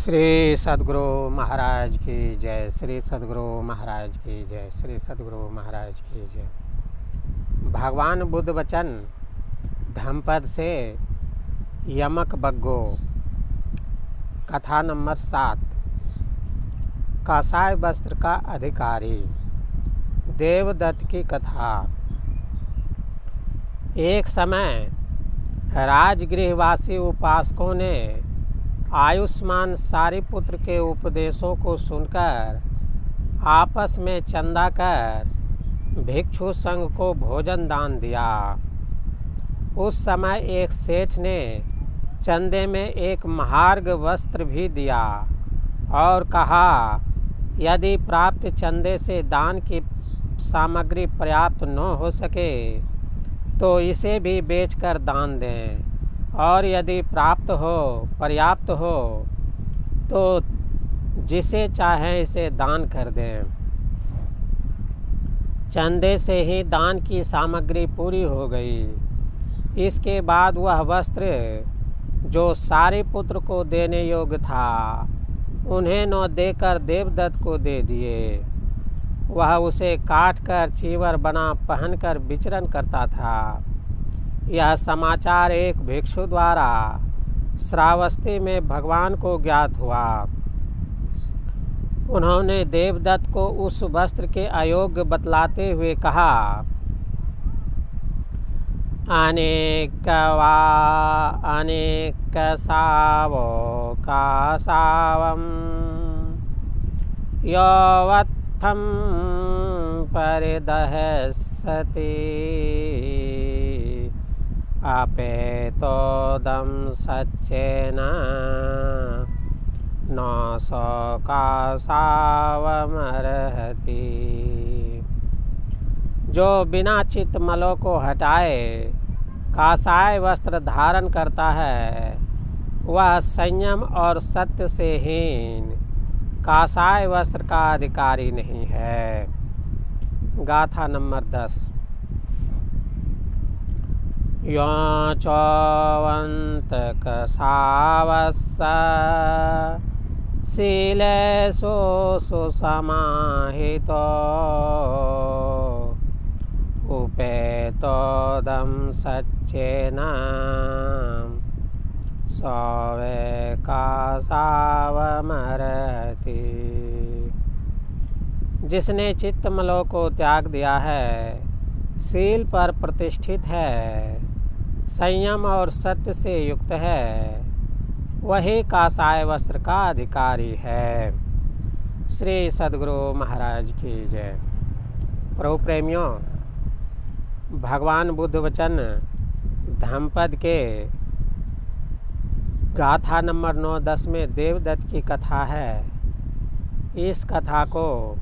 श्री सद्गुरु महाराज की जय। श्री सद्गुरु महाराज की जय। श्री सद्गुरु महाराज की जय। भगवान बुद्ध वचन धम्मपद से यमक बग्गो। कथा नंबर 7। कासाय वस्त्र का अधिकारी। देवदत्त की कथा। एक समय राजगृहवासी उपासकों ने आयुष्मान सारिपुत्र के उपदेशों को सुनकर आपस में चंदा कर भिक्षु संघ को भोजन दान दिया। उस समय एक सेठ ने चंदे में एक महार्घ वस्त्र भी दिया और कहा, यदि प्राप्त चंदे से दान की सामग्री पर्याप्त न हो सके तो इसे भी बेचकर दान दें, और यदि पर्याप्त हो तो जिसे चाहें इसे दान कर दें। चंदे से ही दान की सामग्री पूरी हो गई। इसके बाद वह वस्त्र जो सारिपुत्र को देने योग्य था उन्हें न देकर देवदत्त को दे दिए। वह उसे काट कर चीवर बना पहनकर विचरण करता था। यह समाचार एक भिक्षु द्वारा श्रावस्ती में भगवान को ज्ञात हुआ। उन्होंने देवदत्त को उस वस्त्र के अयोग्य बतलाते हुए कहा, अनेक सावो का सावम यौवत्थम परिदहसति अपेतोदम सच्चेन न सौ का सावमर्हति। जो बिना चित्तमलों को हटाए कासाय वस्त्र धारण करता है वह संयम और सत्य से हीन कासाय वस्त्र का अधिकारी नहीं है। गाथा नंबर 10। यो चौवंतक सावस्स शीलेषु सुसमाहितो उपेतोदम सच्चेन सौवे का सावमर्हति। जिसने चित्तमलों को त्याग दिया है, शील पर प्रतिष्ठित है, संयम और सत्य से युक्त है, वही कासाय वस्त्र का अधिकारी है। श्री सद्गुरु महाराज की जय। प्रभु प्रेमियों, भगवान बुद्ध वचन धम्मपद के गाथा नंबर 9-10 में देवदत्त की कथा है। इस कथा को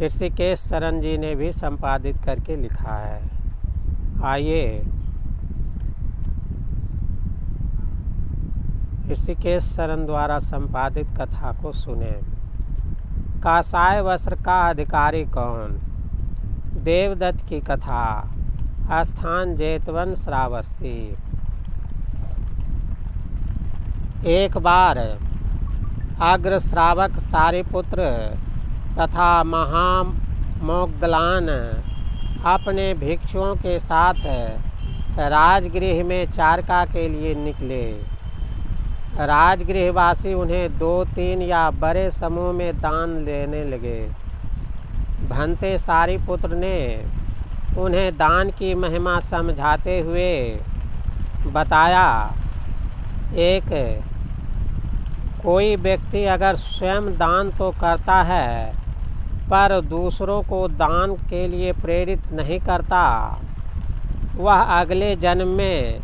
ऋषिकेश शरण जी ने भी संपादित करके लिखा है। आइए ऋषिकेश शरण द्वारा संपादित कथा को सुने। कासाय वस्त्र का अधिकारी कौन? देवदत्त की कथा। स्थान जेतवन श्रावस्ती। एक बार अग्र श्रावक सारिपुत्र तथा महामोग्गलान अपने भिक्षुओं के साथ राजगृह में चारका के लिए निकले। राजगृहवासी उन्हें 2-3 या बड़े समूह में दान लेने लगे। भंते सारिपुत्र ने उन्हें दान की महिमा समझाते हुए बताया, कोई व्यक्ति अगर स्वयं दान तो करता है पर दूसरों को दान के लिए प्रेरित नहीं करता, वह अगले जन्म में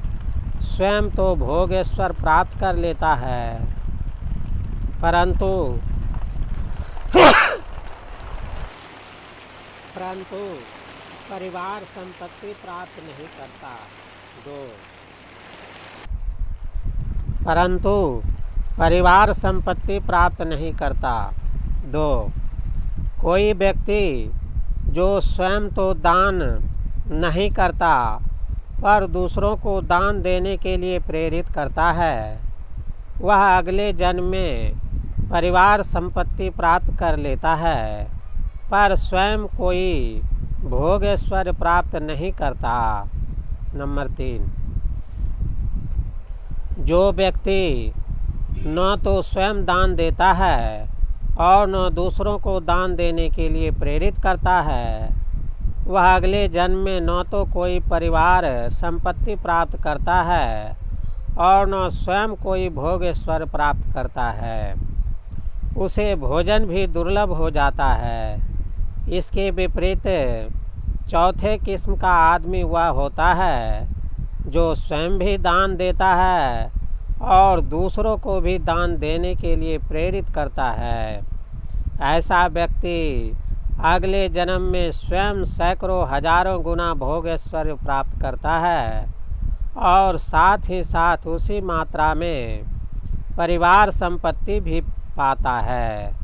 स्वयं तो भोगेश्वर प्राप्त कर लेता है परंतु परिवार संपत्ति प्राप्त नहीं करता। 2 कोई व्यक्ति जो स्वयं तो दान नहीं करता पर दूसरों को दान देने के लिए प्रेरित करता है, वह अगले जन्म में परिवार संपत्ति प्राप्त कर लेता है, पर स्वयं कोई भोग ऐश्वर्य प्राप्त नहीं करता। नंबर 3, जो व्यक्ति न तो स्वयं दान देता है और न दूसरों को दान देने के लिए प्रेरित करता है, वह अगले जन्म में न तो कोई परिवार संपत्ति प्राप्त करता है और न स्वयं कोई भोग ऐश्वर्य प्राप्त करता है। उसे भोजन भी दुर्लभ हो जाता है। इसके विपरीत चौथे किस्म का आदमी वह होता है जो स्वयं भी दान देता है और दूसरों को भी दान देने के लिए प्रेरित करता है। ऐसा व्यक्ति अगले जन्म में स्वयं सैकड़ों हजारों गुना भोग ऐश्वर्य प्राप्त करता है और साथ ही साथ उसी मात्रा में परिवार संपत्ति भी पाता है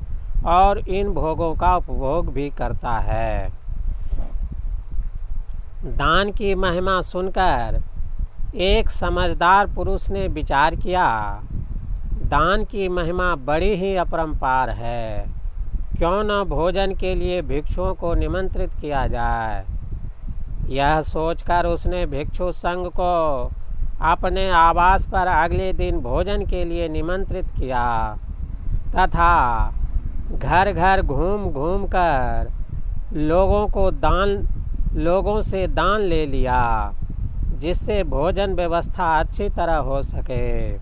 और इन भोगों का उपभोग भी करता है। दान की महिमा सुनकर एक समझदार पुरुष ने विचार किया, दान की महिमा बड़ी ही अपरंपार है, क्यों न भोजन के लिए भिक्षुओं को निमंत्रित किया जाए। यह सोचकर उसने भिक्षु संघ को अपने आवास पर अगले दिन भोजन के लिए निमंत्रित किया तथा घर घर घूम घूम कर लोगों से दान ले लिया, जिससे भोजन व्यवस्था अच्छी तरह हो सके।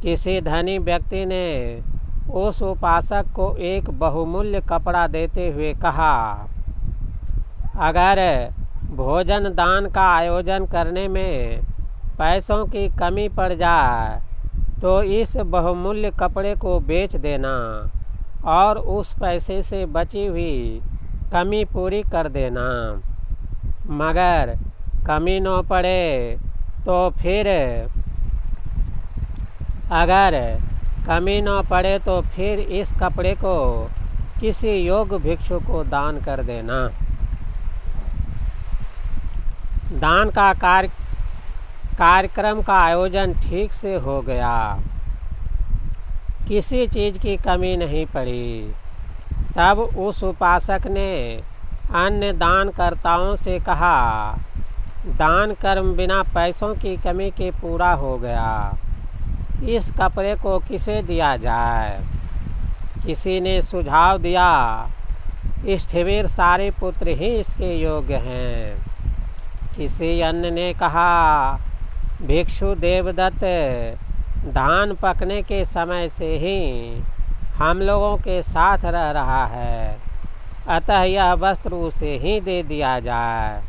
किसी धनी व्यक्ति ने उस उपासक को एक बहुमूल्य कपड़ा देते हुए कहा, अगर भोजन दान का आयोजन करने में पैसों की कमी पड़ जाए तो इस बहुमूल्य कपड़े को बेच देना और उस पैसे से बची हुई कमी पूरी कर देना। मगर कमी न पड़े तो फिर इस कपड़े को किसी योग्य भिक्षु को दान कर देना। दान का कार्यक्रम का आयोजन ठीक से हो गया, किसी चीज़ की कमी नहीं पड़ी। तब उस उपासक ने अन्य दानकर्ताओं से कहा, दान कर्म बिना पैसों की कमी के पूरा हो गया, इस कपड़े को किसे दिया जाए। किसी ने सुझाव दिया, स्थविर सारिपुत्र ही इसके योग्य हैं। किसी अन्य ने कहा, भिक्षु देवदत्त धान पकने के समय से ही हम लोगों के साथ रह रहा है, अतः यह वस्त्र उसे ही दे दिया जाए।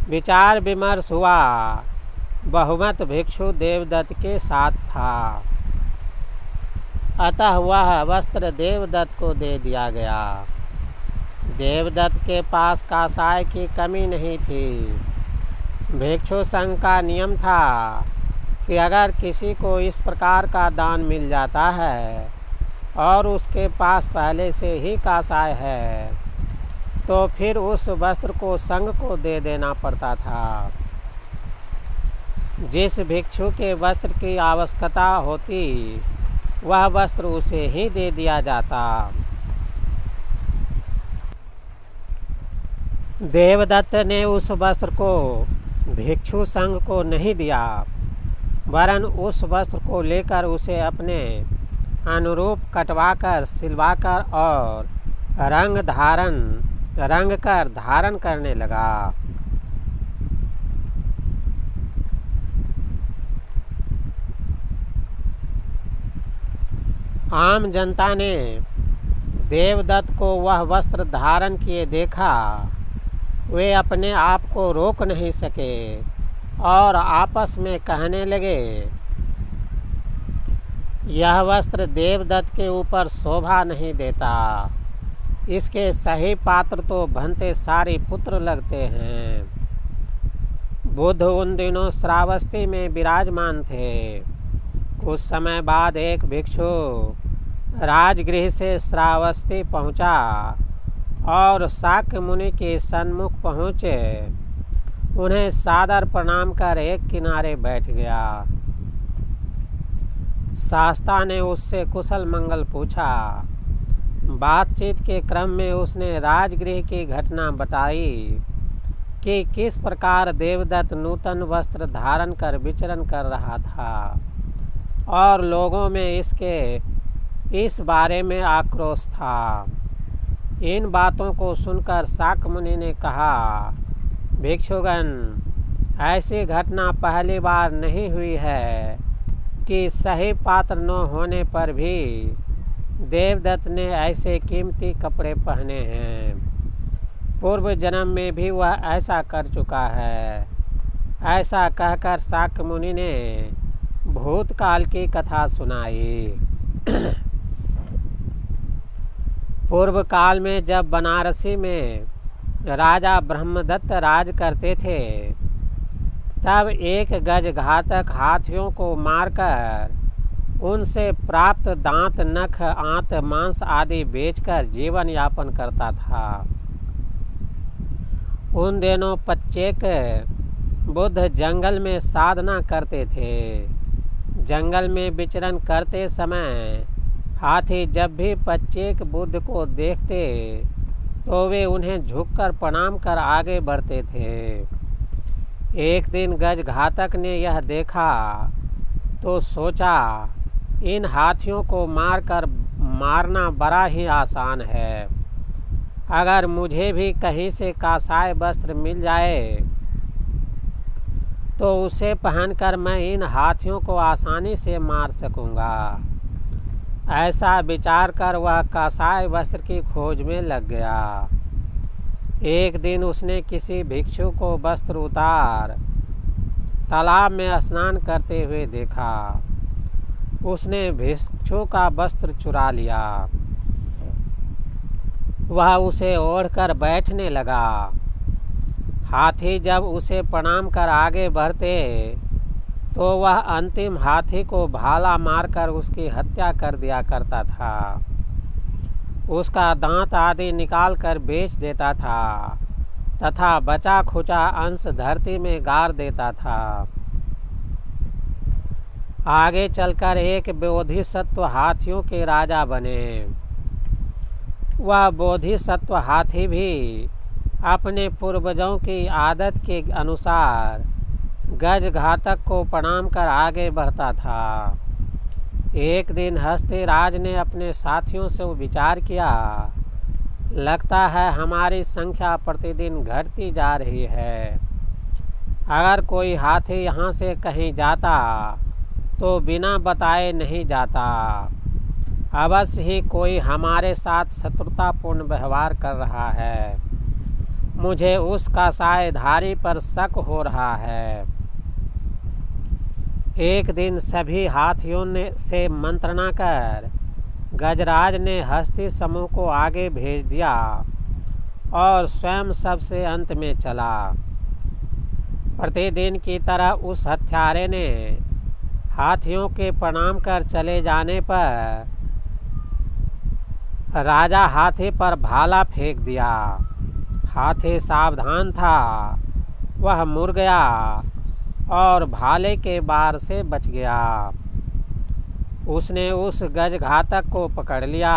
विचार विमर्श हुआ, बहुमत भिक्षु देवदत्त के साथ था, अतः वह वस्त्र देवदत्त को दे दिया गया। देवदत्त के पास कांसाय की कमी नहीं थी। भिक्षु संघ का नियम था कि अगर किसी को इस प्रकार का दान मिल जाता है और उसके पास पहले से ही कांसाय है तो फिर उस वस्त्र को संघ को दे देना पड़ता था। जिस भिक्षु के वस्त्र की आवश्यकता होती वह वस्त्र उसे ही दे दिया जाता। देवदत्त ने उस वस्त्र को भिक्षु संघ को नहीं दिया, वरन उस वस्त्र को लेकर उसे अपने अनुरूप कटवाकर, सिलवाकर और रंग कर धारण करने लगा। आम जनता ने देवदत्त को वह वस्त्र धारण किए देखा। वे अपने आप को रोक नहीं सके और आपस में कहने लगे, यह वस्त्र देवदत्त के ऊपर शोभा नहीं देता, इसके सही पात्र तो भंते सारिपुत्र लगते हैं। बुद्ध उन दिनों श्रावस्ती में विराजमान थे। कुछ समय बाद एक भिक्षु राजगृह से श्रावस्ती पहुंचा और शाक्य मुनि के सन्मुख पहुँचे। उन्हें सादर प्रणाम कर एक किनारे बैठ गया। शास्ता ने उससे कुशल मंगल पूछा। बातचीत के क्रम में उसने राजगृह की घटना बताई कि किस प्रकार देवदत्त नूतन वस्त्र धारण कर विचरण कर रहा था और लोगों में इसके इस बारे में आक्रोश था। इन बातों को सुनकर शाक्य मुनि ने कहा, भिक्षुगण, ऐसी घटना पहली बार नहीं हुई है कि सही पात्र न होने पर भी देवदत्त ने ऐसे कीमती कपड़े पहने हैं। पूर्व जन्म में भी वह ऐसा कर चुका है। ऐसा कहकर शाक्य मुनि ने भूतकाल की कथा सुनाई। पूर्व काल में जब बनारसी में राजा ब्रह्मदत्त राज करते थे, तब एक गज घातक हाथियों को मारकर उनसे प्राप्त दांत, नख, आंत, मांस आदि बेचकर जीवन यापन करता था। उन दिनों पच्चेक बुद्ध जंगल में साधना करते थे। जंगल में विचरण करते समय हाथी जब भी पच्चेक बुद्ध को देखते तो वे उन्हें झुककर प्रणाम कर आगे बढ़ते थे। एक दिन गज घातक ने यह देखा तो सोचा, इन हाथियों को मारना बड़ा ही आसान है। अगर मुझे भी कहीं से कासाय वस्त्र मिल जाए तो उसे पहनकर मैं इन हाथियों को आसानी से मार सकूंगा। ऐसा विचार कर वह कासाय वस्त्र की खोज में लग गया। एक दिन उसने किसी भिक्षु को वस्त्र उतार तालाब में स्नान करते हुए देखा। उसने भिक्षु का वस्त्र चुरा लिया। वह उसे ओढ़कर बैठने लगा। हाथी जब उसे प्रणाम कर आगे बढ़ते तो वह अंतिम हाथी को भाला मारकर उसकी हत्या कर दिया करता था। उसका दांत आदि निकाल कर बेच देता था तथा बचा खुचा अंश धरती में गाड़ देता था। आगे चलकर एक बोधिसत्व हाथियों के राजा बने। वह बोधिसत्व हाथी भी अपने पूर्वजों की आदत के अनुसार गज घातक को प्रणाम कर आगे बढ़ता था। एक दिन हस्तिराज ने अपने साथियों से विचार किया, लगता है हमारी संख्या प्रतिदिन घटती जा रही है। अगर कोई हाथी यहाँ से कहीं जाता तो बिना बताए नहीं जाता। अवश्य ही कोई हमारे साथ शत्रुतापूर्ण व्यवहार कर रहा है। मुझे उस कासायधारी पर शक हो रहा है। एक दिन सभी हाथियों ने से मंत्रणा कर गजराज ने हस्ती समूह को आगे भेज दिया और स्वयं सबसे अंत में चला। प्रतिदिन की तरह उस हत्यारे ने हाथियों के प्रणाम कर चले जाने पर राजा हाथी पर भाला फेंक दिया। हाथी सावधान था, वह मुड़ गया और भाले के बार से बच गया। उसने उस गज घातक को पकड़ लिया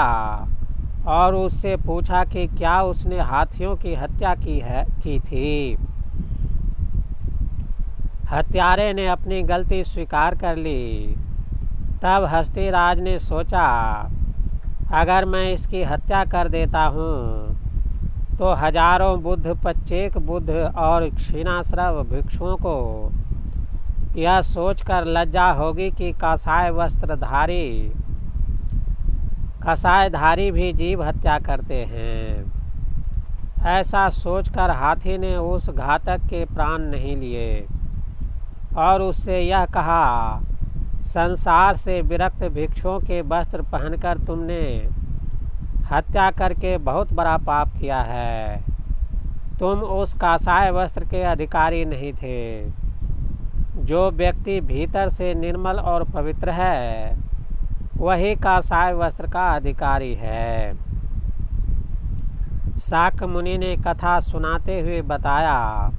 और उससे पूछा कि क्या उसने हाथियों की हत्या की थी। हत्यारे ने अपनी गलती स्वीकार कर ली। तब हस्तिराज ने सोचा, अगर मैं इसकी हत्या कर देता हूँ तो हजारों बुद्ध, पच्चेक बुद्ध और क्षीणाश्रव भिक्षुओं को यह सोचकर लज्जा होगी कि कसायधारी भी जीव हत्या करते हैं। ऐसा सोचकर हाथी ने उस घातक के प्राण नहीं लिए और उससे यह कहा, संसार से विरक्त भिक्षुओं के वस्त्र पहनकर तुमने हत्या करके बहुत बड़ा पाप किया है। तुम उस कासाय वस्त्र के अधिकारी नहीं थे। जो व्यक्ति भीतर से निर्मल और पवित्र है वही कासाय वस्त्र का अधिकारी है। शाक्य मुनि ने कथा सुनाते हुए बताया,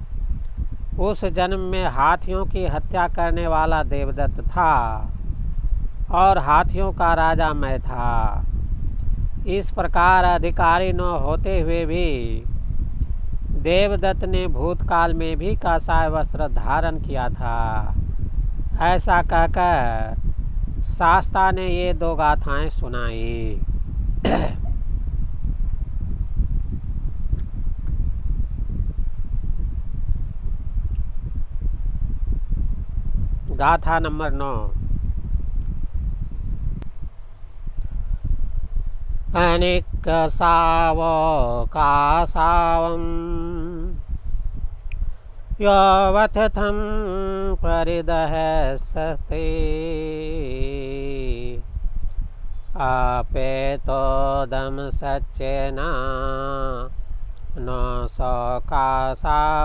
उस जन्म में हाथियों की हत्या करने वाला देवदत्त था। और हाथियों का राजा मैं था। इस प्रकार अधिकारी न होते हुए भी देवदत्त ने भूतकाल में भी काषाय वस्त्र धारण किया था। ऐसा कहकर शास्ता ने ये दो गाथाएं सुनाई। गाथा नंबर 9। अनिक साव कासावं यवथथं परिदहसते अपेतोदम सच्चेना न स कासावमर्हित।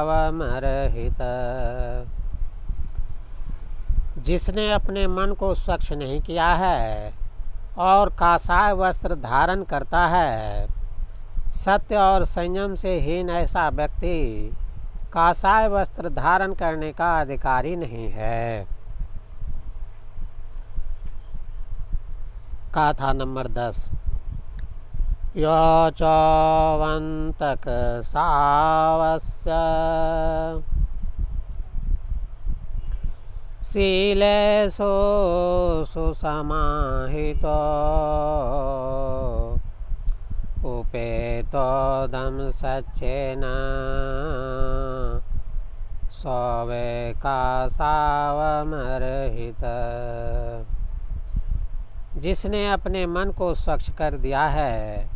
जिसने अपने मन को स्वच्छ नहीं किया है और काषाय वस्त्र धारण करता है, सत्य और संयम से हीन ऐसा व्यक्ति काषाय वस्त्र धारण करने का अधिकारी नहीं है। गाथा नंबर 10। यो चौवंतक सावस्य शीलेषु सुसमाहितो उपेतोदम सच्चेन सवे कासावमर्हित। जिसने अपने मन को स्वच्छ कर दिया है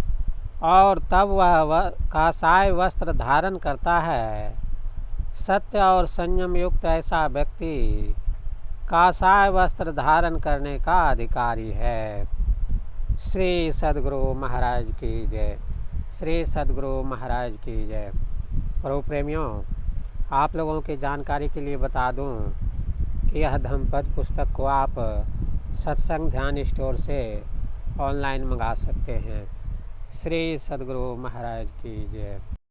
और तब वह काषाय वस्त्र धारण करता है, सत्य और संयम युक्त ऐसा व्यक्ति काषाय वस्त्र धारण करने का अधिकारी है। श्री सद्गुरु महाराज की जय। श्री सद्गुरु महाराज की जय। प्रभु प्रेमियों, आप लोगों की जानकारी के लिए बता दूं कि यह धम्मपद पुस्तक को आप सत्संग ध्यान स्टोर से ऑनलाइन मंगा सकते हैं। श्री सद्गुरु महाराज की जय।